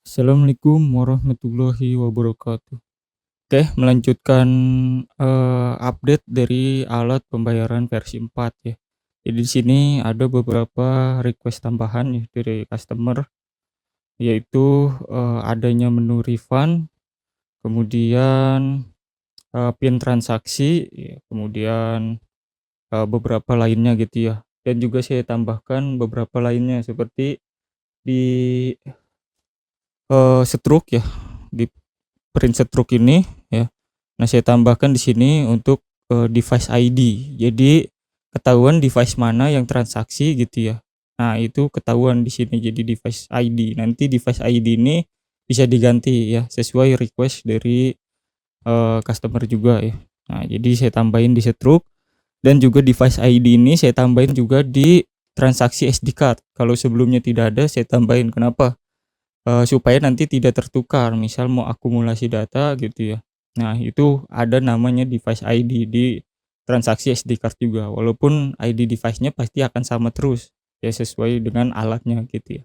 Assalamualaikum warahmatullahi wabarakatuh. Oke, melanjutkan, update dari alat pembayaran versi 4 ya. Jadi di sini ada beberapa request tambahan ya dari customer, yaitu, adanya menu refund, kemudian, PIN transaksi, ya, kemudian, beberapa lainnya gitu ya. Dan juga saya tambahkan beberapa lainnya seperti di, stroke ya, di print stroke ini ya. Nah, saya tambahkan di sini untuk, device ID. Jadi ketahuan device mana yang transaksi gitu ya. Nah, itu ketahuan di sini jadi device ID. Nanti device ID ini bisa diganti ya sesuai request dari, customer juga ya. Nah, jadi saya tambahin di stroke dan juga device ID ini saya tambahin juga di transaksi SD card. Kalau sebelumnya tidak ada saya tambahin. Kenapa? Supaya nanti tidak tertukar, misal mau akumulasi data gitu ya. Nah, itu ada namanya device ID di transaksi SD card juga, walaupun ID device-nya pasti akan sama terus, ya sesuai dengan alatnya gitu ya.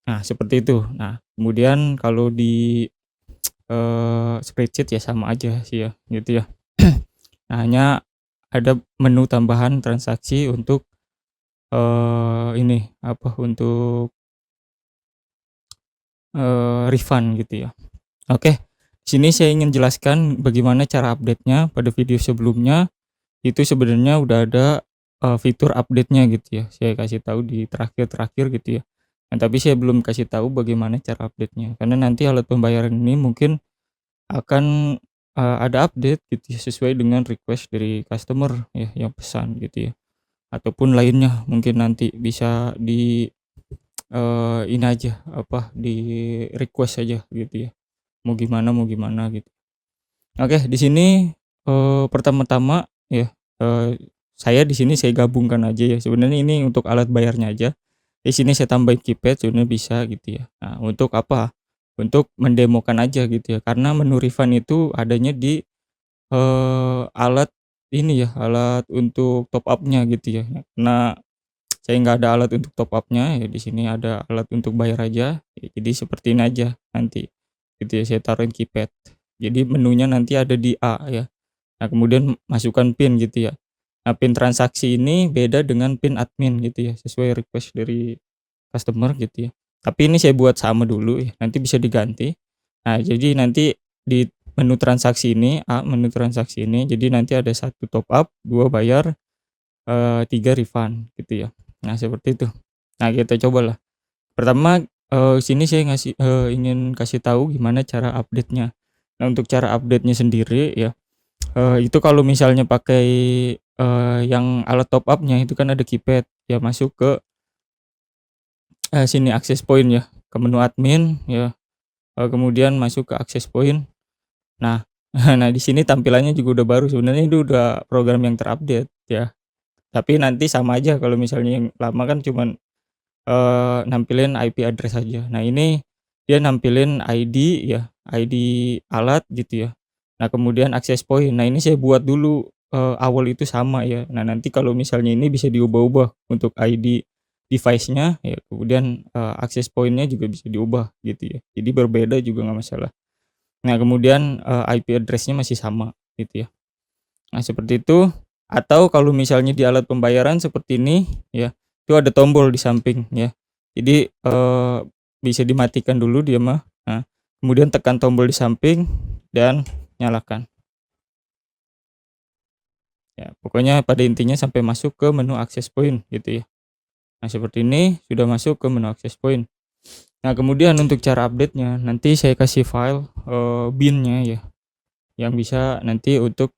Nah, seperti itu. Nah, kemudian kalau di, spreadsheet ya sama aja sih ya, gitu ya. Nah, hanya ada menu tambahan transaksi untuk, ini, apa, untuk, refund gitu ya. Oke, sini saya ingin jelaskan bagaimana cara update-nya. Pada video sebelumnya, itu sebenarnya udah ada, fitur update-nya gitu ya, saya kasih tahu di terakhir-terakhir gitu ya. Nah, tapi saya belum kasih tahu bagaimana cara update-nya, karena nanti alat pembayaran ini mungkin akan, ada update gitu ya, sesuai dengan request dari customer ya, yang pesan gitu ya, ataupun lainnya mungkin nanti bisa di, ini aja, apa, di-request aja gitu ya, mau gimana gitu. Oke, di sini, pertama-tama ya, saya di sini saya gabungkan aja ya, sebenarnya ini untuk alat bayarnya aja. Di sini saya tambahin keypad sebenarnya bisa gitu ya. Nah, untuk apa? Untuk mendemokan aja gitu ya, karena menu refund itu adanya di, alat ini ya, alat untuk top up-nya gitu ya. Nah, saya nggak ada alat untuk top up-nya, ya di sini ada alat untuk bayar aja, ya jadi seperti ini aja nanti, gitu ya, saya taruhin keypad. Jadi menunya nanti ada di A ya. Nah, kemudian masukkan PIN gitu ya. Nah, PIN transaksi ini beda dengan PIN admin gitu ya, sesuai request dari customer gitu ya. Tapi ini saya buat sama dulu ya, nanti bisa diganti. Nah, jadi nanti di menu transaksi ini, A, menu transaksi ini, jadi nanti ada satu top up, 2 bayar, 3 refund gitu ya. Nah, seperti itu. Nah, kita cobalah. Pertama, sini saya ingin kasih tahu gimana cara update-nya. Nah, untuk cara update-nya sendiri ya, itu kalau misalnya pakai, yang alat top up-nya itu kan ada keypad, ya masuk ke, sini access point ya, ke menu admin ya, kemudian masuk ke access point. Nah nah di sini tampilannya juga udah baru, sebenarnya itu udah program yang terupdate ya, tapi nanti sama aja kalau misalnya yang lama kan cuman, nampilin IP address aja. Nah, ini dia nampilin ID ya, ID alat gitu ya. Nah, kemudian access point. Nah, ini saya buat dulu, awal itu sama ya. Nah, nanti kalau misalnya ini bisa diubah-ubah untuk ID device-nya ya, kemudian, access point-nya juga bisa diubah gitu ya. Jadi berbeda juga nggak masalah. Nah, kemudian, IP address-nya masih sama gitu ya. Nah, seperti itu, atau kalau misalnya di alat pembayaran seperti ini ya, itu ada tombol di samping ya. Jadi, bisa dimatikan dulu dia mah, nah, kemudian tekan tombol di samping dan nyalakan. Ya, pokoknya pada intinya sampai masuk ke menu access point gitu ya. Nah, seperti ini sudah masuk ke menu access point. Nah, kemudian untuk cara update-nya, nanti saya kasih file, bin-nya ya, yang bisa nanti untuk,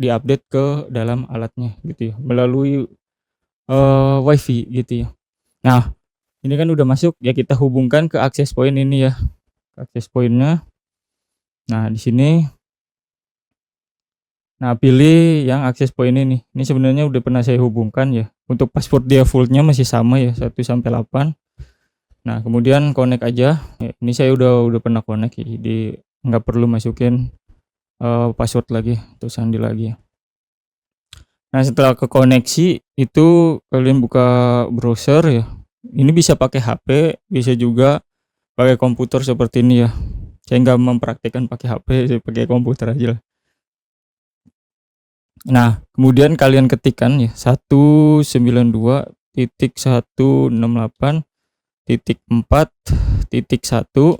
di-update ke dalam alatnya gitu ya, melalui, WiFi gitu ya. Nah, ini kan udah masuk, ya kita hubungkan ke access point ini ya, ke access point-nya. Nah, di sini, nah pilih yang access point ini. Ini sebenarnya udah pernah saya hubungkan ya. Untuk password default-nya masih sama ya, 1 sampai 8. Nah, kemudian connect aja. Ya, ini saya udah pernah connect ya, jadi nggak perlu masukin, password lagi atau sandi lagi ya. Nah, setelah kekoneksi itu kalian buka browser ya. Ini bisa pakai HP, bisa juga pakai komputer seperti ini ya. Saya nggak mempraktikkan pakai HP, saya pakai komputer aja lah. Nah, kemudian kalian ketikkan ya 192.168.4.1.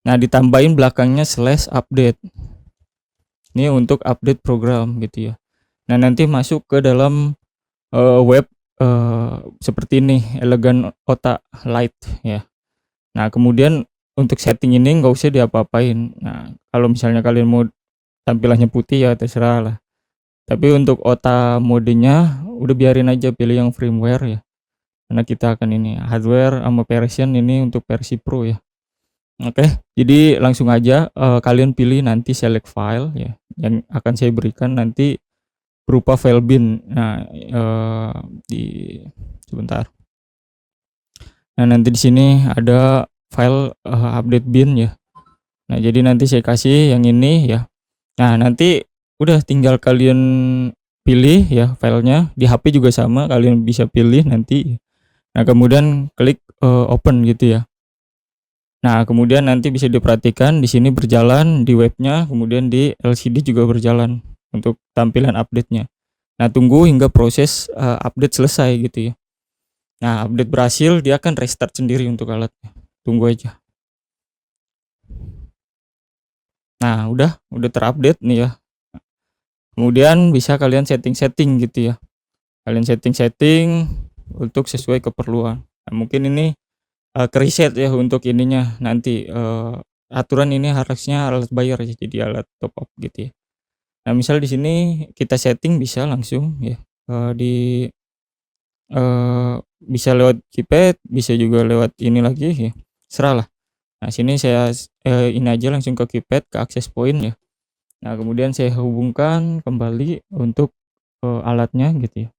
Nah, ditambahin belakangnya /update. Ini untuk update program gitu ya. Nah, nanti masuk ke dalam web seperti ini, Elegant OTA Lite ya. Nah, kemudian untuk setting ini nggak usah diapa-apain. Nah, kalau misalnya kalian mau tampilannya putih ya terserah lah. Tapi untuk OTA modenya udah biarin aja, pilih yang firmware ya. Karena kita akan ini hardware sama version ini untuk versi Pro ya. Oke, jadi langsung aja kalian pilih nanti select file ya, yang akan saya berikan nanti berupa file bin. Nah, di sebentar. Nah, nanti di sini ada file update bin ya. Nah, jadi nanti saya kasih yang ini ya. Nah, nanti udah tinggal kalian pilih ya filenya. Di HP juga sama, kalian bisa pilih nanti. Nah, kemudian klik open gitu ya. Nah, kemudian nanti bisa diperhatikan di sini berjalan di webnya, kemudian di LCD juga berjalan untuk tampilan update-nya. Nah, tunggu hingga proses update selesai gitu ya. Nah, update berhasil, dia akan restart sendiri untuk alatnya. Tunggu aja. Nah, udah terupdate nih ya. Kemudian bisa kalian setting-setting gitu ya. Kalian setting-setting untuk sesuai keperluan. Nah, mungkin ini kereset ya untuk ininya nanti aturan ini harusnya alat bayar ya, jadi alat top up gitu ya. Nah, misal di sini kita setting bisa langsung ya di bisa lewat keypad, bisa juga lewat ini lagi ya. Serah lah. Nah, sini saya ini aja langsung ke keypad, ke access point ya. Nah, kemudian saya hubungkan kembali untuk alatnya gitu ya.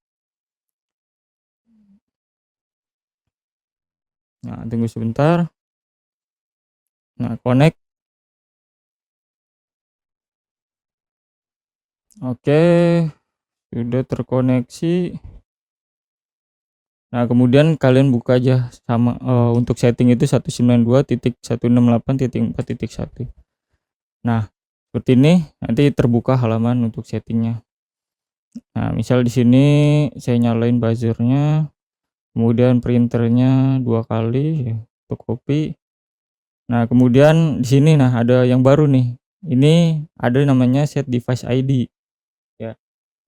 Nah, tunggu sebentar. Nah, connect. Oke, sudah terkoneksi. Nah, kemudian kalian buka aja sama untuk setting itu 192.168.4.1. Nah, seperti ini nanti terbuka halaman untuk settingnya. Nah, misal di sini saya nyalain buzzernya, kemudian printernya 2 kali ya, untuk copy. Nah, kemudian di sini nah ada yang baru nih. Ini ada namanya set device ID ya.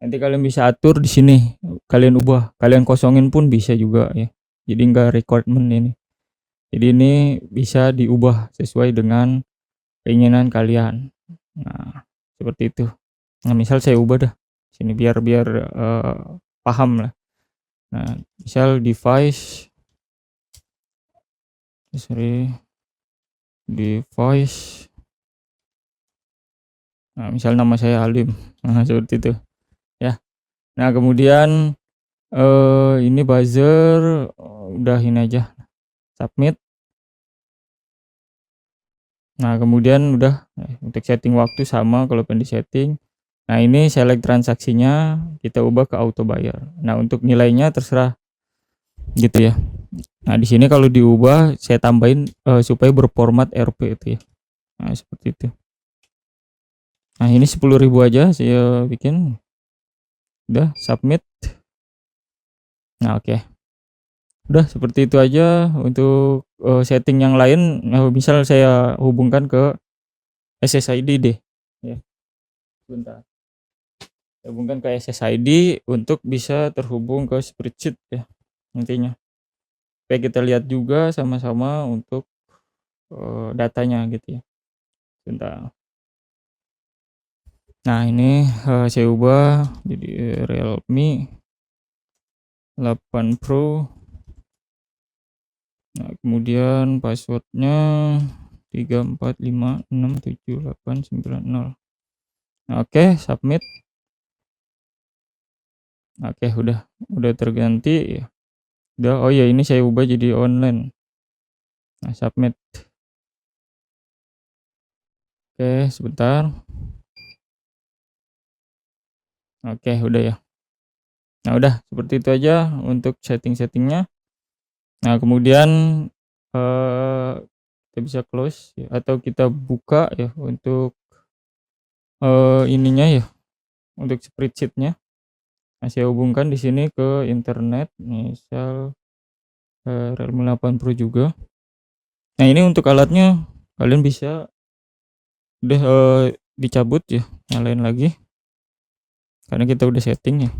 Nanti kalian bisa atur di sini. Kalian ubah, kalian kosongin pun bisa juga ya. Jadi enggak requirement ini. Jadi ini bisa diubah sesuai dengan keinginan kalian. Nah, seperti itu. Nah, misal saya ubah dah. Sini biar paham lah. Nah, misal device nah, misal nama saya Alim. Nah, seperti itu ya. Nah, kemudian ini buzzer udah ini aja, submit. Nah, kemudian udah untuk setting waktu sama kalau pengen di setting. Nah, ini select transaksinya kita ubah ke auto bayar. Nah, untuk nilainya terserah gitu ya. Nah, di sini kalau diubah saya tambahin supaya berformat Rp itu ya. Nah, seperti itu. Nah, ini 10.000 aja saya bikin. Udah submit. Nah, oke. Udah seperti itu aja untuk setting yang lain. Misal saya hubungkan ke SSID deh ya. Sebentar. Hubungkan ke SSID untuk bisa terhubung ke spreadsheet ya nantinya. Supaya kita lihat juga sama-sama untuk datanya gitu ya. Sebentar. Nah, ini saya ubah jadi Realme 8 Pro. Nah, kemudian passwordnya 345678990. Nah, oke, submit. Oke, udah terganti ya. Udah, oh ya ini saya ubah jadi online. Nah, submit. Oke, sebentar. Oke, udah ya. Nah, udah seperti itu aja untuk setting-settingnya. Nah, kemudian kita bisa close ya, atau kita buka ya untuk ininya ya, untuk spreadsheet-nya. Nah, saya hubungkan di sini ke internet, misal Realme 8 Pro juga. Nah, ini untuk alatnya kalian bisa udah dicabut ya, nyalain lagi karena kita udah setting ya.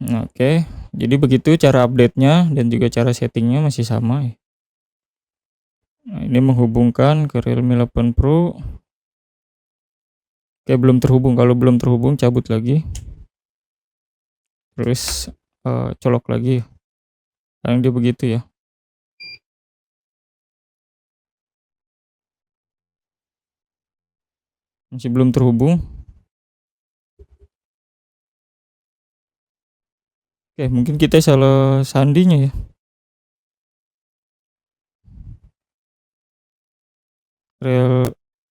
Nah, oke, jadi begitu cara update-nya dan juga cara settingnya masih sama ya. Nah, ini menghubungkan ke Realme 8 Pro. Oke, belum terhubung. Kalau belum terhubung cabut lagi, terus colok lagi. Sekarang dia begitu ya. Masih belum terhubung. Oke, mungkin kita salah sandinya ya.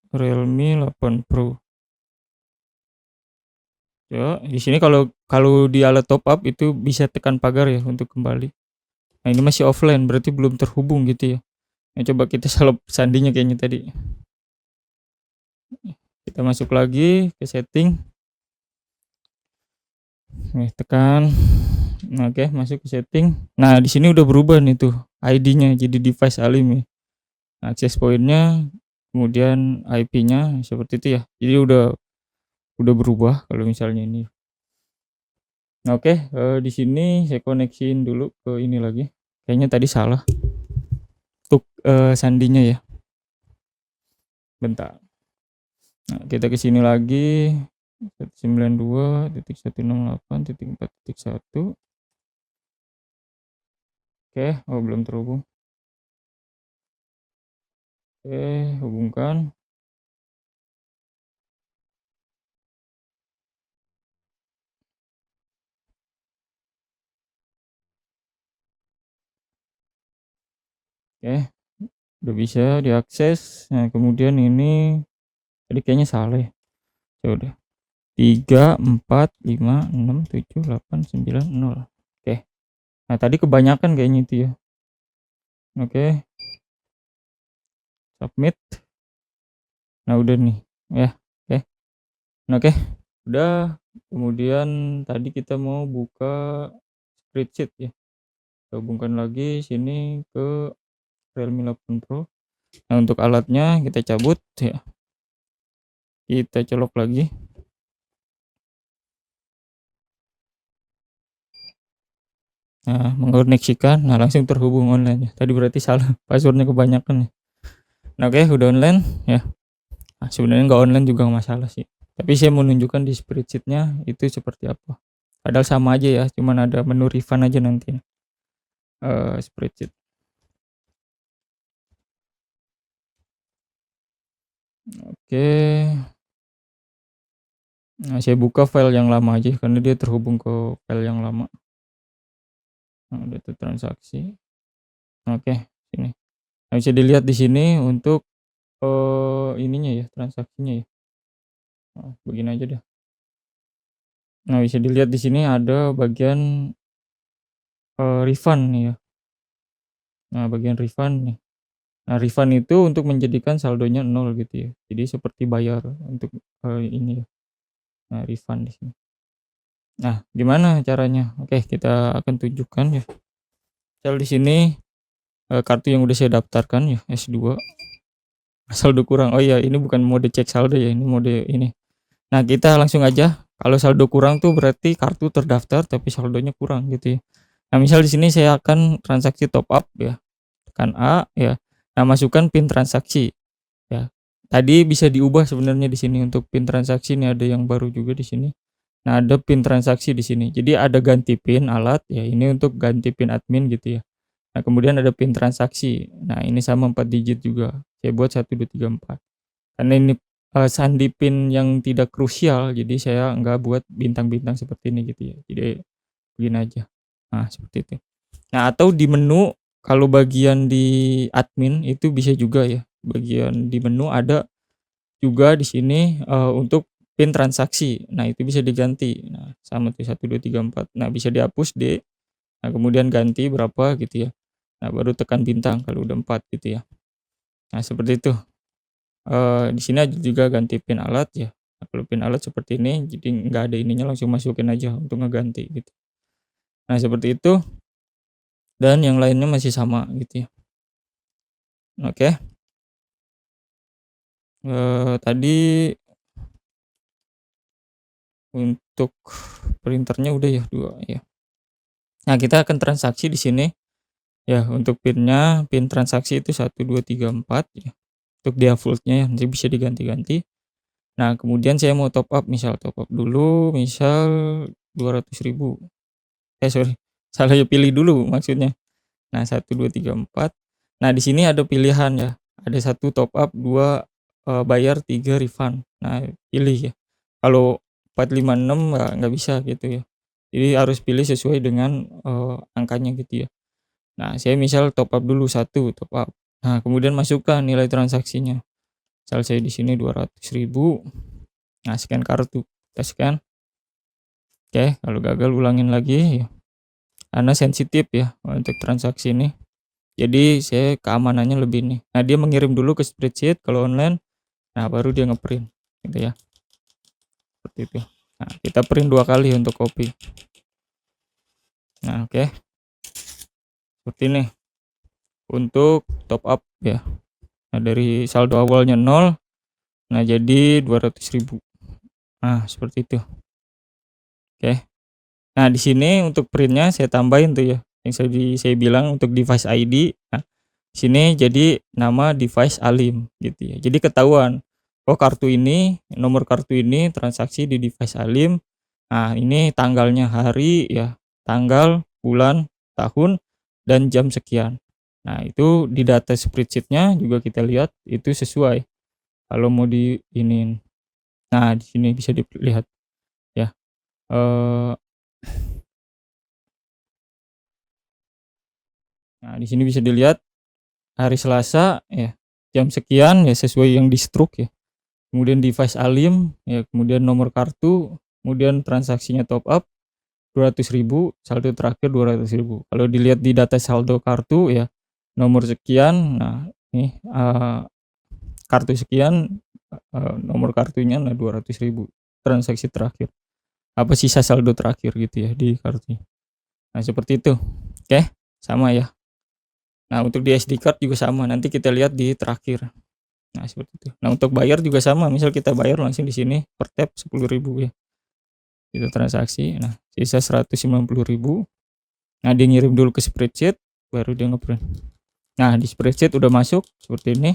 Realme 8 Pro. Ya, di sini kalau kalau di alat top up itu bisa tekan pagar ya untuk kembali. Nah, ini masih offline berarti belum terhubung gitu ya. Nah, coba kita salah sandinya kayaknya tadi. Kita masuk lagi ke setting. Nih, tekan. Oke, masuk ke setting. Nah, di sini udah berubah nih tuh ID-nya jadi device Alim ya. Nah, access point-nya, kemudian IP-nya seperti itu ya. Jadi udah berubah kalau misalnya ini. Nah, oke, di sini saya koneksiin dulu ke ini lagi. Kayaknya tadi salah untuk sandinya ya. Bentar. Nah, kita ke sini lagi 192.168.4.1. Oke, oh belum terhubung. Oke, hubungkan. Oke, udah bisa diakses. Nah, kemudian ini tadi kayaknya salah ya. Ya udah. 3, 4, 5, 6, 7, 8, 9, 0. Oke. Nah, tadi kebanyakan kayaknya itu ya. Oke. Submit. Nah, udah nih. Ya, oke. Nah, oke. Udah. Kemudian tadi kita mau buka spreadsheet ya. Kita hubungkan lagi sini ke Realme 8 Pro. Nah, untuk alatnya kita cabut ya. Kita colok lagi. Nah, mengoneksikan. Nah, langsung terhubung online ya. Tadi berarti salah, passwordnya kebanyakan ya. Nah, oke, udah online ya. Nah, sebenarnya nggak online juga nggak masalah sih. Tapi saya mau nunjukkan di spreadsheet-nya itu seperti apa. Padahal sama aja ya, cuman ada menu refund aja nanti. Spreadsheet. Oke. Nah, saya buka file yang lama aja karena dia terhubung ke file yang lama. Nah, udah tuh transaksi. Oke, sini. Nah, bisa dilihat di sini untuk ininya ya, transaksinya ya. Nah, begini aja deh. Nah, bisa dilihat di sini ada bagian refund nih ya. Nah, bagian refund nih. Nah, refund itu untuk menjadikan saldonya 0 gitu ya. Jadi seperti bayar untuk ini ya. Nah, refund di sini. Nah, gimana caranya? Oke, kita akan tunjukkan ya. Misal di sini kartu yang udah saya daftarkan ya, S2. Saldo kurang. Oh iya, ini bukan mode cek saldo ya, ini mode ini. Nah, kita langsung aja. Kalau saldo kurang tuh berarti kartu terdaftar tapi saldonya kurang gitu ya. Nah, misal di sini saya akan transaksi top up ya. Tekan A ya. Nah, masukkan PIN transaksi ya. Tadi bisa diubah sebenarnya di sini untuk PIN transaksi ini ada yang baru juga di sini. Nah, ada PIN transaksi di sini. Jadi ada ganti PIN alat ya, ini untuk ganti PIN admin gitu ya. Nah, kemudian ada PIN transaksi. Nah, ini sama 4 digit juga. Saya buat 1 2 3 4. Karena ini sandi PIN yang tidak krusial, jadi saya nggak buat bintang-bintang seperti ini gitu ya. Jadi begini aja. Nah, seperti itu. Nah, atau di menu kalau bagian di admin itu bisa juga ya. Bagian di menu ada juga di sini untuk PIN transaksi. Nah, itu bisa diganti. Nah, sama tuh 1 2 3 4. Nah, bisa dihapus D. Nah, kemudian ganti berapa gitu ya. Nah, baru tekan bintang kalau udah 4 gitu ya. Nah, seperti itu. Di sini ada juga ganti pin alat ya. Nah, kalau pin alat seperti ini, jadi nggak ada ininya, langsung masukin aja untuk ngeganti gitu. Nah, seperti itu, dan yang lainnya masih sama gitu ya. Oke, tadi untuk printernya udah ya 2 ya. Nah, kita akan transaksi di sini ya. Untuk pinnya, pin transaksi itu 1, 2, 3, 4 ya. Untuk default-nya ya, nanti bisa diganti-ganti. Nah, kemudian saya mau top up, misal top up dulu, misal 200.000. Sorry, salah ya, pilih dulu maksudnya. Nah, 1, 2, 3, 4. Nah, di sini ada pilihan ya. Ada 1 top up, 2 bayar, 3 refund. Nah, pilih ya. Kalau 4, 5, 6 nggak bisa gitu ya. Jadi harus pilih sesuai dengan angkanya gitu ya. Nah, saya misal top up dulu 1 top up. Nah, kemudian masukkan nilai transaksinya. Misal saya di sini 200.000. Nah, scan kartu. Kita scan. Oke, kalau gagal ulangin lagi ya. Karena sensitif ya untuk transaksi ini. Jadi saya keamanannya lebih nih. Nah, dia mengirim dulu ke spreadsheet kalau online. Nah, baru dia ngeprint gitu ya. Seperti itu. Nah, kita print 2 kali untuk copy. Nah, oke. Seperti ini untuk top up ya. Nah, dari saldo awalnya 0, nah jadi 200.000. Nah, seperti itu. Oke. Nah, di sini untuk printnya saya tambahin tuh ya, yang saya bilang untuk device ID. Nah, sini jadi nama device Alim gitu ya. Jadi ketahuan, oh kartu ini, nomor kartu ini transaksi di device Alim. Nah, ini tanggalnya hari ya, tanggal, bulan, tahun, dan jam sekian. Nah, itu di data spreadsheet-nya juga kita lihat itu sesuai. Kalau mau diinin. Nah, di sini bisa dilihat ya. Eh nah, di sini bisa dilihat hari Selasa ya, jam sekian ya, sesuai yang di stroke ya. Kemudian device Alim ya, kemudian nomor kartu, kemudian transaksinya top up 200.000, saldo terakhir 200.000. Kalau dilihat di data saldo kartu ya, nomor sekian, nah ini kartu sekian, nomor kartunya nah 200.000 transaksi terakhir. Apa sisa saldo terakhir gitu ya di kartunya. Nah, seperti itu. Oke, sama ya. Nah, untuk di SD card juga sama, nanti kita lihat di terakhir. Nah, seperti itu. Nah, untuk bayar juga sama, misal kita bayar langsung di sini per tap 10.000 ya. Itu transaksi. Nah, sisa 190.000. Nah, dia ngirim dulu ke spreadsheet, baru dia ngeprint. Nah, di spreadsheet udah masuk seperti ini.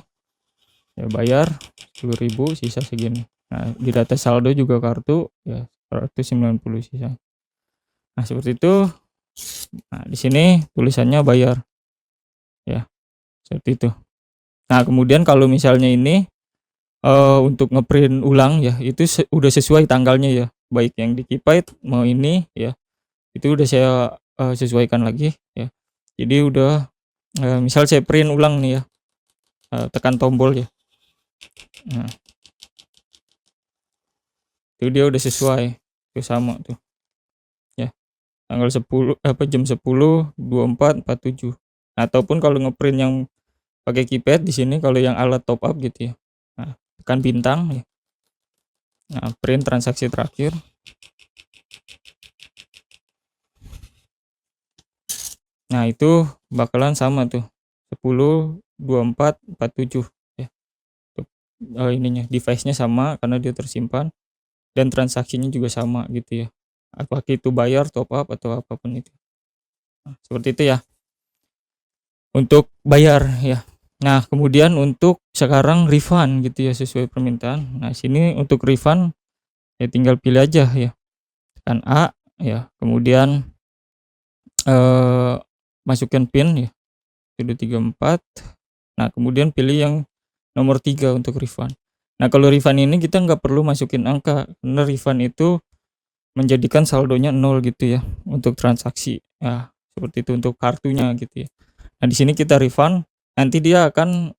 Ya, bayar 10.000, sisa segini. Nah, di data saldo juga kartu ya 190 sisa. Nah, seperti itu. Nah, di sini tulisannya bayar. Ya, seperti itu. Nah, kemudian kalau misalnya ini untuk ngeprint ulang ya, itu udah sesuai tanggalnya ya, baik yang di Keypad mau ini ya, itu udah saya sesuaikan lagi ya. Jadi udah misal saya print ulang nih ya, tekan tombol ya. Nah, itu dia udah sesuai, itu sama tuh ya, tanggal 10 jam 10, 24, 47. Ataupun kalau ngeprint yang pakai Keypad di sini, kalau yang alat top up gitu ya. Nah, tekan bintang ya. Nah, print transaksi terakhir. Nah, itu bakalan sama tuh 10, 24, 47 ya. Untuk ininya device-nya sama karena dia tersimpan, dan transaksinya juga sama gitu ya. Apakah itu bayar, top up, atau apapun itu. Nah, seperti itu ya untuk bayar ya. Nah, kemudian untuk sekarang refund gitu ya, sesuai permintaan. Nah, sini untuk refund ya tinggal pilih aja ya. Tekan A ya, kemudian masukkan PIN ya, 1, 2, 3, 4. Nah, kemudian pilih yang nomor 3 untuk refund. Nah, kalau refund ini kita nggak perlu masukin angka, karena refund itu menjadikan saldonya 0 gitu ya untuk transaksi. Nah, seperti itu untuk kartunya gitu ya. Nah, di sini kita refund, nanti dia akan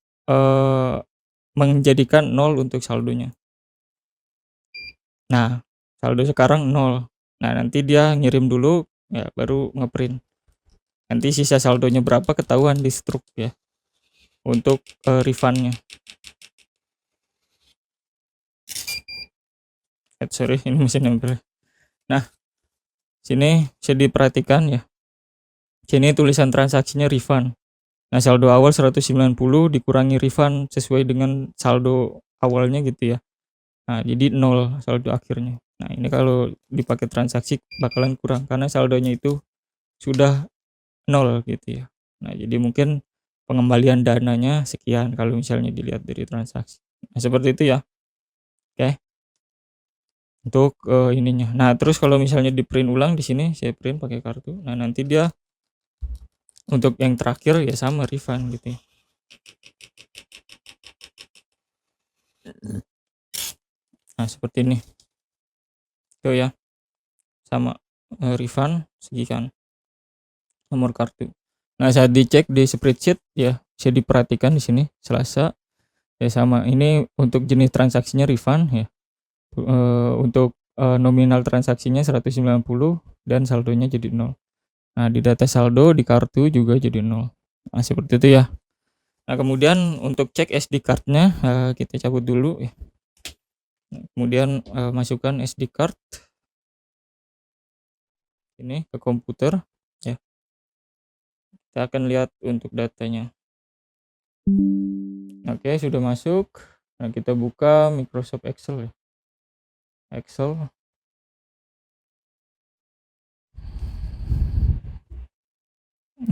menjadikan 0 untuk saldonya. Nah, saldo sekarang 0. Nah, nanti dia ngirim dulu ya, baru ngeprint. Nanti sisa saldonya berapa ketahuan di struk ya, untuk refund-nya. Sorry, ini mesin nempel. Nah, sini bisa diperhatikan ya. Sini tulisan transaksinya refund. Nah, saldo awal 190 dikurangi refund sesuai dengan saldo awalnya gitu ya. Nah, jadi 0 saldo akhirnya. Nah, ini kalau dipakai transaksi bakalan kurang karena saldonya itu sudah 0 gitu ya. Nah, jadi mungkin pengembalian dananya sekian kalau misalnya dilihat dari transaksi. Nah, seperti itu ya. Oke. Untuk ininya. Nah, terus kalau misalnya di print ulang di sini saya print pakai kartu. Nah, nanti dia untuk yang terakhir ya sama refund gitu ya. Nah, seperti ini. Itu ya. Sama refund sekian nomor kartu. Nah, saat dicek di spreadsheet ya bisa diperhatikan di sini Selasa ya sama. Ini untuk jenis transaksinya refund ya. Untuk nominal transaksinya 190 dan saldonya jadi 0. Nah, di data saldo di kartu juga jadi 0. Nah, seperti itu ya. Nah, kemudian untuk cek SD card-nya kita cabut dulu ya. Kemudian masukkan SD card ini ke komputer ya. Kita akan lihat untuk datanya. Oke, sudah masuk. Nah, kita buka Microsoft Excel ya. Excel.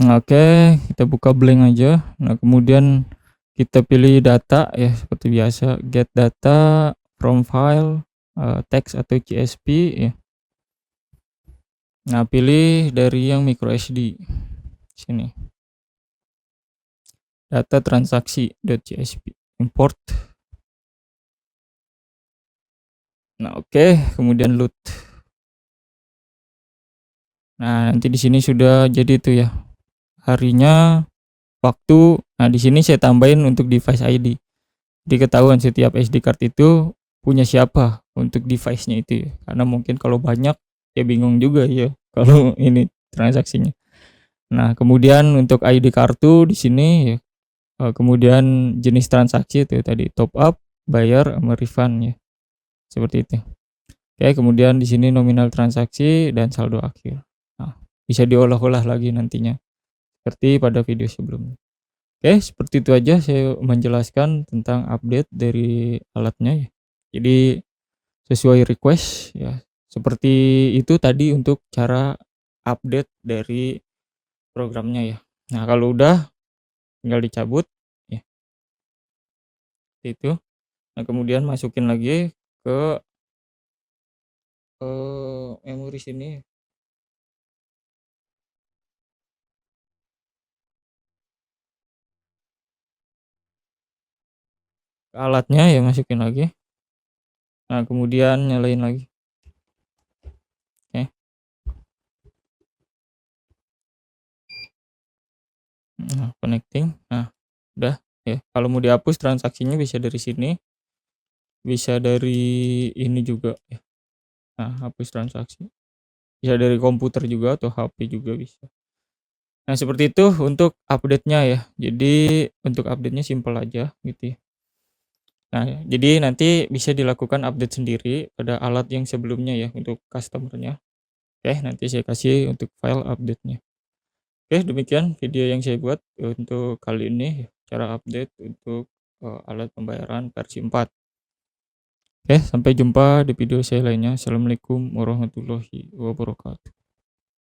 Oke, kita buka blank aja. Nah, kemudian kita pilih data ya seperti biasa, get data from file, text atau CSV ya. Nah, pilih dari yang micro SD. Sini. Data transaksi.csv, import. Nah, oke, kemudian load. Nah, nanti di sini sudah jadi itu ya. Harinya, waktu. Nah, di sini saya tambahin untuk device ID. Jadi ketahuan setiap SD card itu punya siapa untuk device-nya itu ya. Karena mungkin kalau banyak ya bingung juga ya kalau ini transaksinya. Nah, kemudian untuk ID kartu di sini ya, kemudian jenis transaksi itu tadi top up, bayar, sama refund ya. Seperti itu. Oke, kemudian di sini nominal transaksi dan saldo akhir. Nah, bisa diolah-olah lagi nantinya seperti pada video sebelumnya. Oke, seperti itu aja saya menjelaskan tentang update dari alatnya ya. Jadi sesuai request ya. Seperti itu tadi untuk cara update dari programnya ya. Nah, kalau udah tinggal dicabut ya. Itu. Nah, kemudian masukin lagi ke memori sini. Ke alatnya ya masukin lagi. Nah, kemudian nyalain lagi. Oke. Nah, connecting. Nah, udah ya. Kalau mau dihapus transaksinya bisa dari sini. Bisa dari ini juga ya. Nah, hapus transaksi. Bisa dari komputer juga atau HP juga bisa. Nah, seperti itu untuk update-nya ya. Jadi untuk update-nya simpel aja gitu ya. Nah, jadi nanti bisa dilakukan update sendiri pada alat yang sebelumnya ya untuk customer-nya. Oke, nanti saya kasih untuk file update-nya. Oke, demikian video yang saya buat untuk kali ini cara update untuk alat pembayaran versi 4. Oke, sampai jumpa di video saya lainnya. Assalamualaikum warahmatullahi wabarakatuh.